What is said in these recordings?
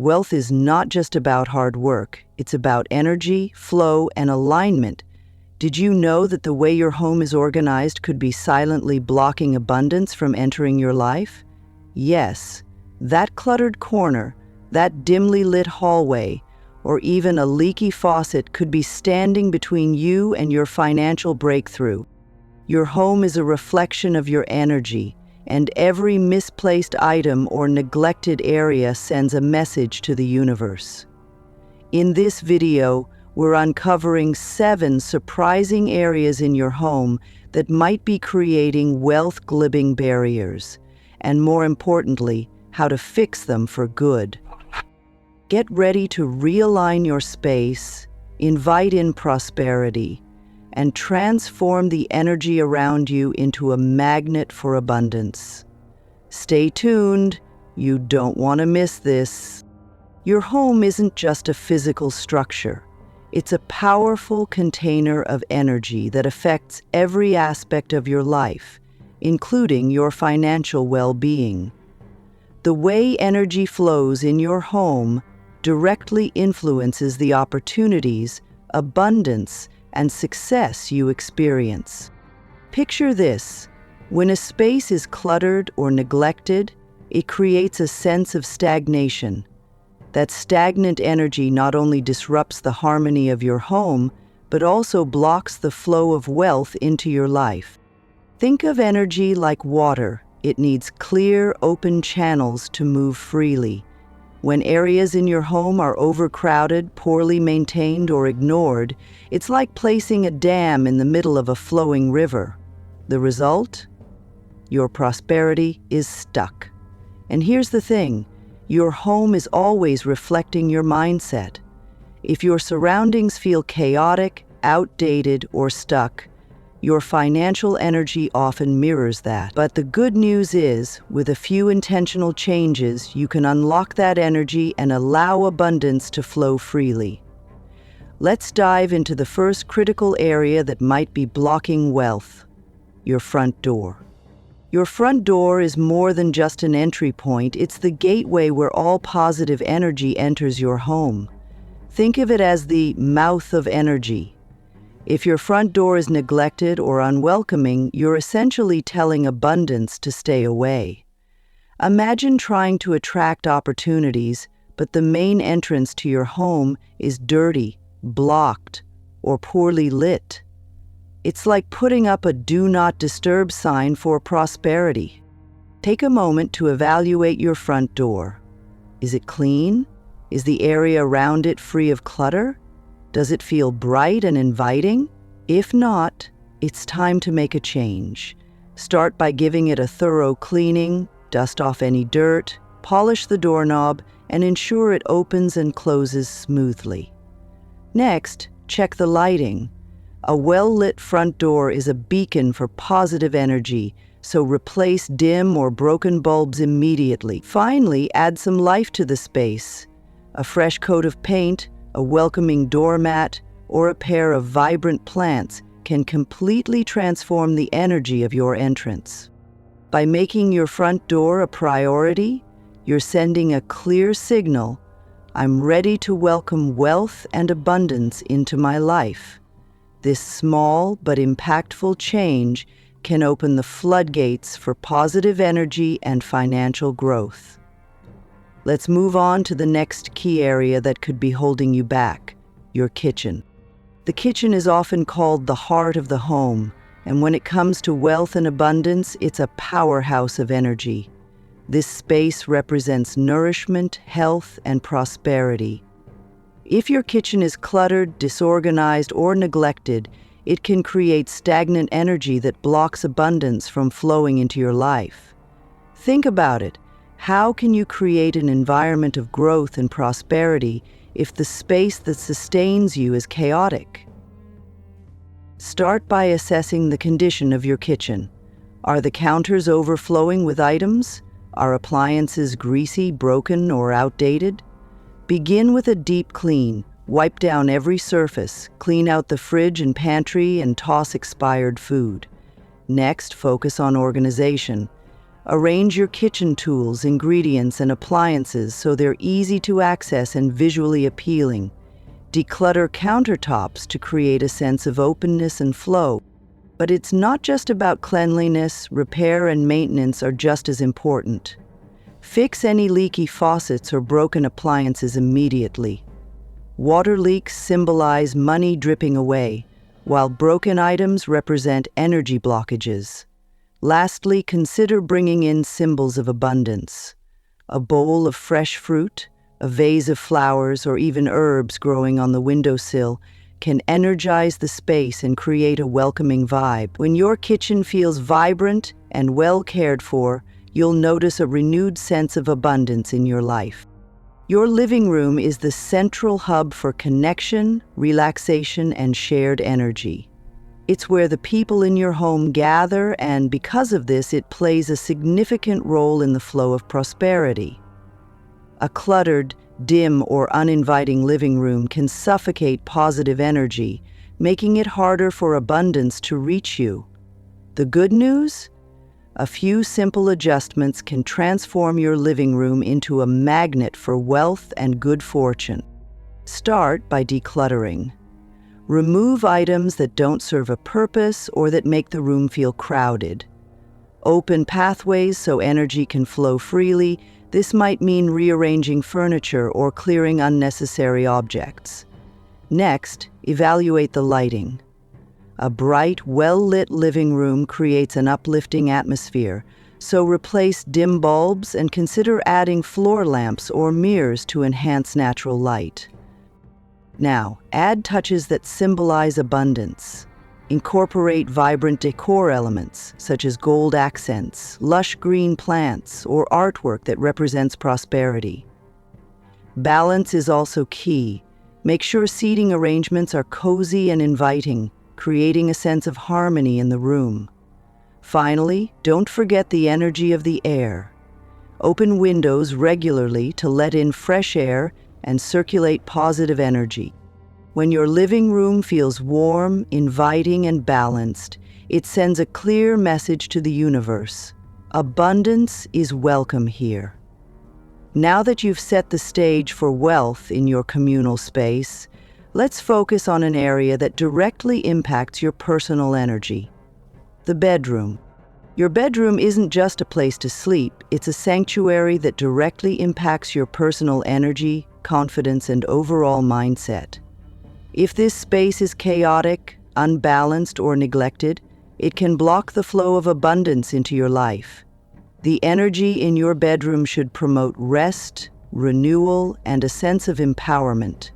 Wealth is not just about hard work, it's about energy, flow, and alignment. Did you know that the way your home is organized could be silently blocking abundance from entering your life? Yes, that cluttered corner, that dimly lit hallway, or even a leaky faucet could be standing between you and your financial breakthrough. Your home is a reflection of your energy, and every misplaced item or neglected area sends a message to the universe. In this video, we're uncovering 7 surprising areas in your home that might be creating wealth-glibbing barriers, and more importantly, how to fix them for good. Get ready to realign your space, invite in prosperity, and transform the energy around you into a magnet for abundance. Stay tuned, you don't want to miss this. Your home isn't just a physical structure. It's a powerful container of energy that affects every aspect of your life, including your financial well-being. The way energy flows in your home directly influences the opportunities, abundance, and success you experience. Picture this: when a space is cluttered or neglected, it creates a sense of stagnation. That stagnant energy not only disrupts the harmony of your home, but also blocks the flow of wealth into your life. Think of energy like water. It needs clear, open channels to move freely. When areas in your home are overcrowded, poorly maintained, or ignored, it's like placing a dam in the middle of a flowing river. The result? Your prosperity is stuck. And here's the thing, your home is always reflecting your mindset. If your surroundings feel chaotic, outdated, or stuck, your financial energy often mirrors that. But the good news is, with a few intentional changes, you can unlock that energy and allow abundance to flow freely. Let's dive into the first critical area that might be blocking wealth: your front door. Your front door is more than just an entry point, it's the gateway where all positive energy enters your home. Think of it as the mouth of energy. If your front door is neglected or unwelcoming, you're essentially telling abundance to stay away. Imagine trying to attract opportunities, but the main entrance to your home is dirty, blocked, or poorly lit. It's like putting up a "Do Not Disturb" sign for prosperity. Take a moment to evaluate your front door. Is it clean? Is the area around it free of clutter? Does it feel bright and inviting? If not, it's time to make a change. Start by giving it a thorough cleaning, dust off any dirt, polish the doorknob, and ensure it opens and closes smoothly. Next, check the lighting. A well-lit front door is a beacon for positive energy, so replace dim or broken bulbs immediately. Finally, add some life to the space. A fresh coat of paint, a welcoming doormat, or a pair of vibrant plants can completely transform the energy of your entrance. By making your front door a priority, you're sending a clear signal: I'm ready to welcome wealth and abundance into my life. This small but impactful change can open the floodgates for positive energy and financial growth. Let's move on to the next key area that could be holding you back: your kitchen. The kitchen is often called the heart of the home, and when it comes to wealth and abundance, it's a powerhouse of energy. This space represents nourishment, health, and prosperity. If your kitchen is cluttered, disorganized, or neglected, it can create stagnant energy that blocks abundance from flowing into your life. Think about it. How can you create an environment of growth and prosperity if the space that sustains you is chaotic? Start by assessing the condition of your kitchen. Are the counters overflowing with items? Are appliances greasy, broken, or outdated? Begin with a deep clean. Wipe down every surface, clean out the fridge and pantry, and toss expired food. Next, focus on organization. Arrange your kitchen tools, ingredients, and appliances so they're easy to access and visually appealing. Declutter countertops to create a sense of openness and flow. But it's not just about cleanliness, repair and maintenance are just as important. Fix any leaky faucets or broken appliances immediately. Water leaks symbolize money dripping away, while broken items represent energy blockages. Lastly, consider bringing in symbols of abundance. A bowl of fresh fruit, a vase of flowers, or even herbs growing on the windowsill can energize the space and create a welcoming vibe. When your kitchen feels vibrant and well cared for, you'll notice a renewed sense of abundance in your life. Your living room is the central hub for connection, relaxation, and shared energy. It's where the people in your home gather, and because of this, it plays a significant role in the flow of prosperity. A cluttered, dim, or uninviting living room can suffocate positive energy, making it harder for abundance to reach you. The good news? A few simple adjustments can transform your living room into a magnet for wealth and good fortune. Start by decluttering. Remove items that don't serve a purpose or that make the room feel crowded. Open pathways so energy can flow freely. This might mean rearranging furniture or clearing unnecessary objects. Next, evaluate the lighting. A bright, well-lit living room creates an uplifting atmosphere, so replace dim bulbs and consider adding floor lamps or mirrors to enhance natural light. Now, add touches that symbolize abundance. Incorporate vibrant decor elements, such as gold accents, lush green plants, or artwork that represents prosperity. Balance is also key. Make sure seating arrangements are cozy and inviting, creating a sense of harmony in the room. Finally, don't forget the energy of the air. Open windows regularly to let in fresh air and circulate positive energy. When your living room feels warm, inviting, and balanced, it sends a clear message to the universe. Abundance is welcome here. Now that you've set the stage for wealth in your communal space, let's focus on an area that directly impacts your personal energy. The bedroom. Your bedroom isn't just a place to sleep, it's a sanctuary that directly impacts your personal energy, confidence, and overall mindset. If this space is chaotic, unbalanced, or neglected, it can block the flow of abundance into your life. The energy in your bedroom should promote rest, renewal, and a sense of empowerment,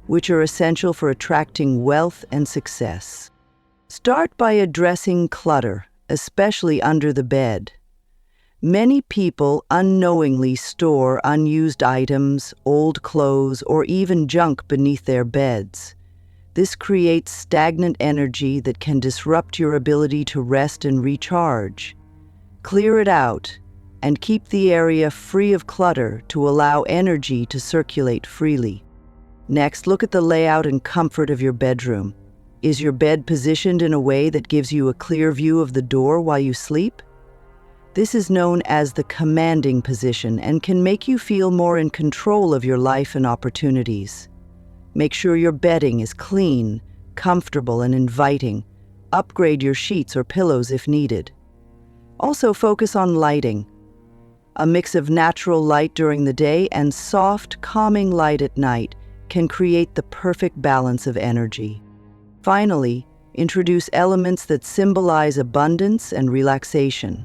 which are essential for attracting wealth and success. Start by addressing clutter, especially under the bed. Many people unknowingly store unused items, old clothes, or even junk beneath their beds. This creates stagnant energy that can disrupt your ability to rest and recharge. Clear it out and keep the area free of clutter to allow energy to circulate freely. Next, look at the layout and comfort of your bedroom. Is your bed positioned in a way that gives you a clear view of the door while you sleep? This is known as the commanding position and can make you feel more in control of your life and opportunities. Make sure your bedding is clean, comfortable, and inviting. Upgrade your sheets or pillows if needed. Also focus on lighting. A mix of natural light during the day and soft, calming light at night can create the perfect balance of energy. Finally, introduce elements that symbolize abundance and relaxation.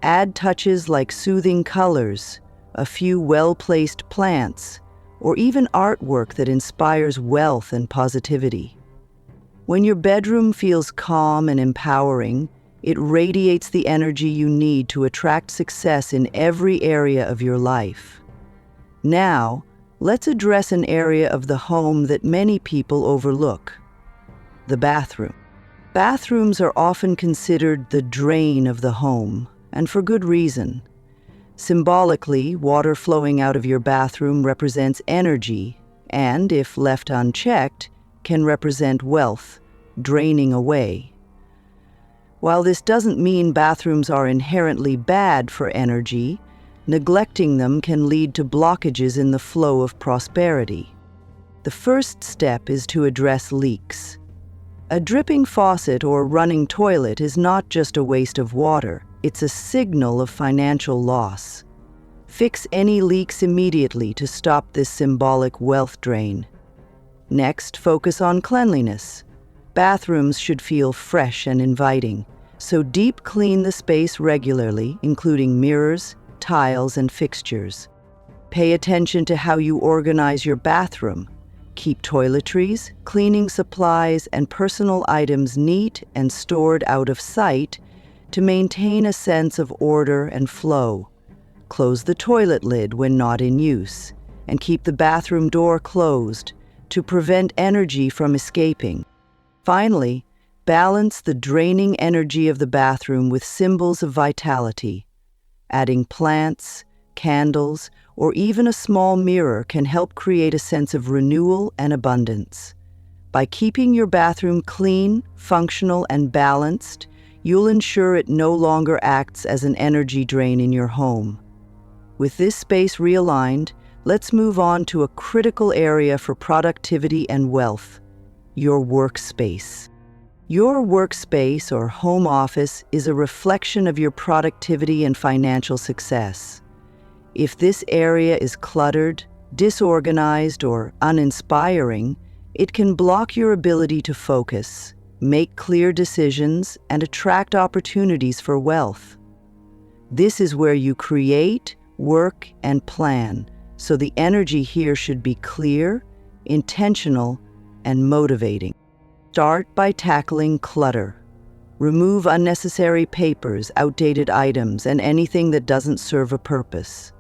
Add touches like soothing colors, a few well-placed plants, or even artwork that inspires wealth and positivity. When your bedroom feels calm and empowering, it radiates the energy you need to attract success in every area of your life. Now, let's address an area of the home that many people overlook: the bathroom. Bathrooms are often considered the drain of the home, and for good reason. Symbolically, water flowing out of your bathroom represents energy, and if left unchecked, can represent wealth, draining away. While this doesn't mean bathrooms are inherently bad for energy, neglecting them can lead to blockages in the flow of prosperity. The first step is to address leaks. A dripping faucet or running toilet is not just a waste of water, it's a signal of financial loss. Fix any leaks immediately to stop this symbolic wealth drain. Next, focus on cleanliness. Bathrooms should feel fresh and inviting, so deep clean the space regularly, including mirrors, tiles, and fixtures. Pay attention to how you organize your bathroom. Keep toiletries, cleaning supplies, and personal items neat and stored out of sight to maintain a sense of order and flow. Close the toilet lid when not in use, and keep the bathroom door closed to prevent energy from escaping. Finally, balance the draining energy of the bathroom with symbols of vitality. Adding plants, candles, or even a small mirror can help create a sense of renewal and abundance. By keeping your bathroom clean, functional, and balanced, you'll ensure it no longer acts as an energy drain in your home. With this space realigned, let's move on to a critical area for productivity and wealth: your workspace. Your workspace or home office is a reflection of your productivity and financial success. If this area is cluttered, disorganized, or uninspiring, it can block your ability to focus, make clear decisions, and attract opportunities for wealth. This is where you create, work, and plan, so the energy here should be clear, intentional, and motivating. Start by tackling clutter. Remove unnecessary papers, outdated items, and anything that doesn't serve a purpose.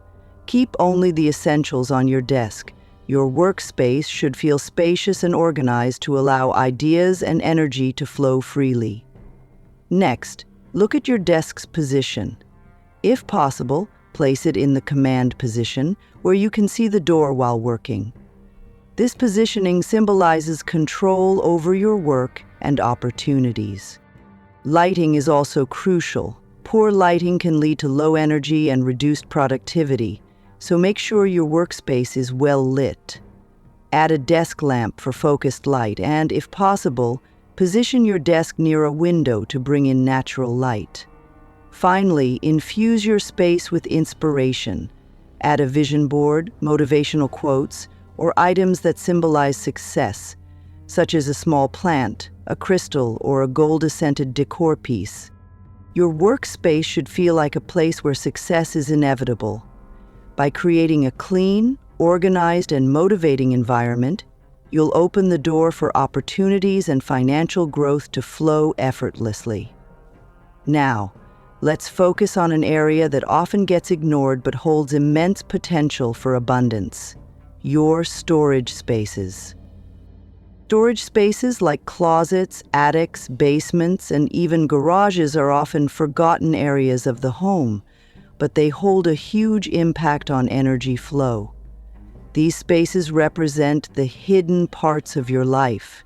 Keep only the essentials on your desk. Your workspace should feel spacious and organized to allow ideas and energy to flow freely. Next, look at your desk's position. If possible, place it in the command position where you can see the door while working. This positioning symbolizes control over your work and opportunities. Lighting is also crucial. Poor lighting can lead to low energy and reduced productivity, so make sure your workspace is well lit. Add a desk lamp for focused light and, if possible, position your desk near a window to bring in natural light. Finally, infuse your space with inspiration. Add a vision board, motivational quotes, or items that symbolize success, such as a small plant, a crystal, or a gold-scented decor piece. Your workspace should feel like a place where success is inevitable. By creating a clean, organized, and motivating environment, you'll open the door for opportunities and financial growth to flow effortlessly. Now, let's focus on an area that often gets ignored but holds immense potential for abundance: your storage spaces. Storage spaces like closets, attics, basements, and even garages are often forgotten areas of the home, but they hold a huge impact on energy flow. These spaces represent the hidden parts of your life.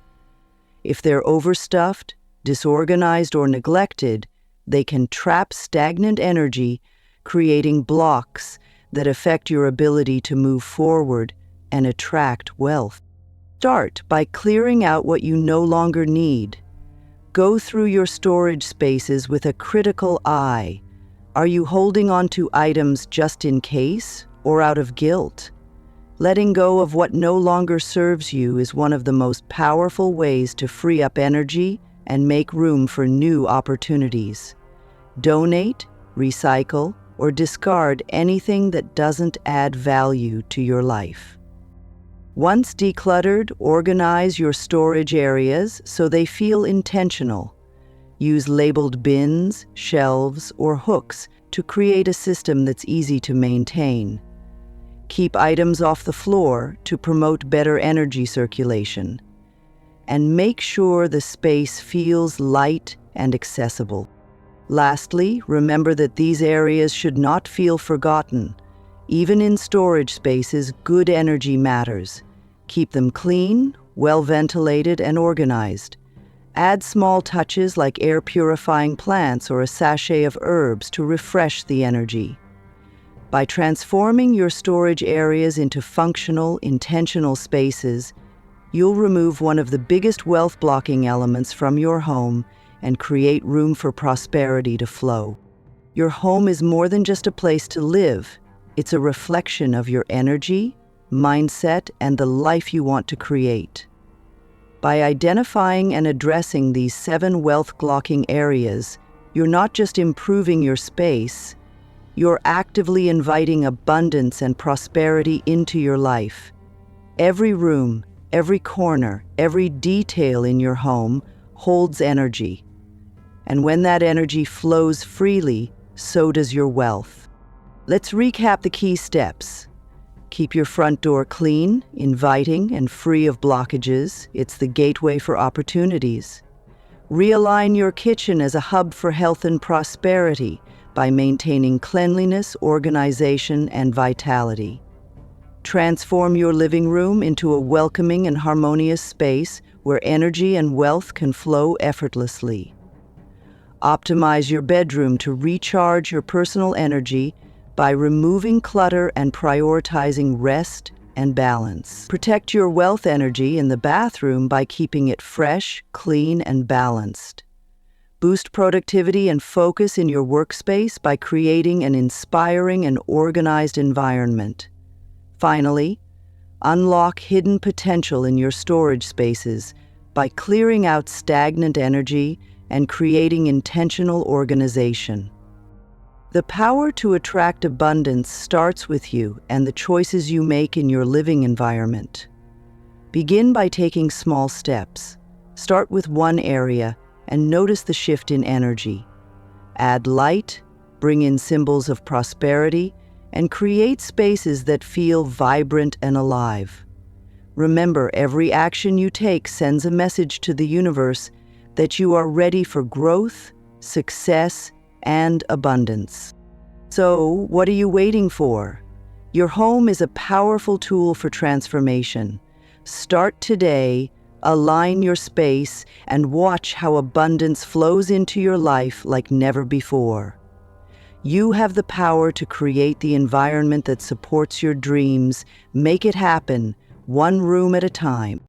If they're overstuffed, disorganized, or neglected, they can trap stagnant energy, creating blocks that affect your ability to move forward and attract wealth. Start by clearing out what you no longer need. Go through your storage spaces with a critical eye. Are you holding on to items just in case or out of guilt? Letting go of what no longer serves you is one of the most powerful ways to free up energy and make room for new opportunities. Donate, recycle, or discard anything that doesn't add value to your life. Once decluttered, organize your storage areas so they feel intentional. Use labeled bins, shelves, or hooks to create a system that's easy to maintain. Keep items off the floor to promote better energy circulation. And make sure the space feels light and accessible. Lastly, remember that these areas should not feel forgotten. Even in storage spaces, good energy matters. Keep them clean, well ventilated, and organized. Add small touches like air-purifying plants or a sachet of herbs to refresh the energy. By transforming your storage areas into functional, intentional spaces, you'll remove one of the biggest wealth-blocking elements from your home and create room for prosperity to flow. Your home is more than just a place to live. It's a reflection of your energy, mindset, and the life you want to create. By identifying and addressing these 7 wealth-blocking areas, you're not just improving your space, you're actively inviting abundance and prosperity into your life. Every room, every corner, every detail in your home holds energy. And when that energy flows freely, so does your wealth. Let's recap the key steps. Keep your front door clean, inviting, and free of blockages. It's the gateway for opportunities. Realign your kitchen as a hub for health and prosperity by maintaining cleanliness, organization, and vitality. Transform your living room into a welcoming and harmonious space where energy and wealth can flow effortlessly. Optimize your bedroom to recharge your personal energy by removing clutter and prioritizing rest and balance. Protect your wealth energy in the bathroom by keeping it fresh, clean, and balanced. Boost productivity and focus in your workspace by creating an inspiring and organized environment. Finally, unlock hidden potential in your storage spaces by clearing out stagnant energy and creating intentional organization. The power to attract abundance starts with you and the choices you make in your living environment. Begin by taking small steps. Start with one area and notice the shift in energy. Add light, bring in symbols of prosperity, and create spaces that feel vibrant and alive. Remember, every action you take sends a message to the universe that you are ready for growth, success, and abundance. So, what are you waiting for? Your home is a powerful tool for transformation. Start today, align your space, and watch how abundance flows into your life like never before. You have the power to create the environment that supports your dreams. Make it happen, one room at a time.